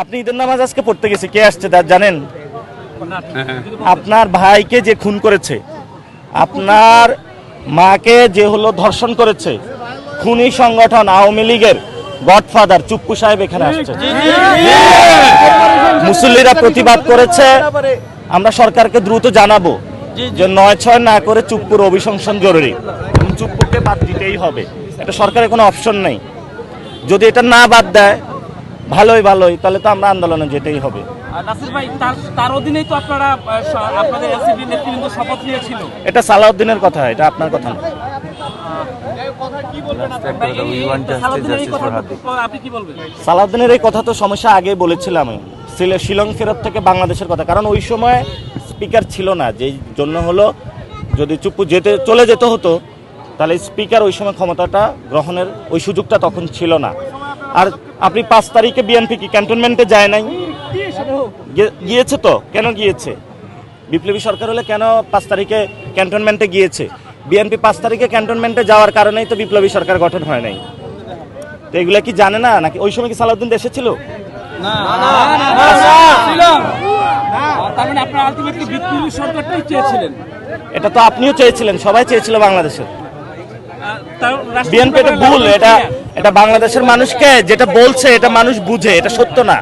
আপনি ঈদের নামাজ আজকে পড়তে গেছে, কে আসছে তা জানেন? আপনার ভাইকে যে খুন করেছে, আপনার মাকে যে হলো ধর্ষণ করেছে, খুনি সংগঠন আওয়ামী লীগের গডফাদার চুপ্পু সাহেব এখানে আসছে। মুসল্লিরা প্রতিবাদ করেছে, আমরা সরকারকে দ্রুত জানাবো যে ৯/৬ না করে চুপ্পুর অভিশংসন জরুরি এবং চুপ্পুকে বাদ দিতেই হবে। এটা সরকারের কোনো অপশন নেই। যদি এটা না বাদ দেয় ভালোই তাহলে তো আমরা আন্দোলনে যেতেই হবে। নাসির ভাই, তার অধীনেই তো আপনারা আপনাদের এনসিপি নেতৃবৃন্দ শপথ নিয়েছিল। এটা সালাউদ্দিনের কথা, এটা আপনার কথা না। আপনি কি বলবেন? সালাউদ্দিনের এই কথা তো সমস্যা আগে বলেছিলাম, শিলং ফেরত থেকে বাংলাদেশের কথা। কারণ ওই সময় স্পিকার ছিল না, যেই জন্য হলো যদি চুপ্পু চলে যেতে হতো তাহলে স্পিকার ওই সময় ক্ষমতাটা গ্রহণের ওই সুযোগটা তখন ছিল না। আর আপনি ৫ তারিখে বিএনপি কি ক্যান্টনমেন্টে যায় নাই? গিয়েছে তো। কেন গিয়েছে? বিপ্লবী সরকার হলে কেন ৫ তারিখে ক্যান্টনমেন্টে গিয়েছে? বিএনপি ৫ তারিখে ক্যান্টনমেন্টে যাওয়ার কারণেই তো বিপ্লবী সরকার গঠন হয় নাই। তো এগুলা কি জানে না নাকি? ওই সময় কি সালাউদ্দিন দেশে ছিল? এটা তো আপনিও চেয়েছিলেন, সবাই চেয়েছিল বাংলাদেশের। বিএনপি এটা ভুল, এটা বাংলাদেশের মানুষকে যেটা বলছে এটা মানুষ বুঝে, এটা সত্য না।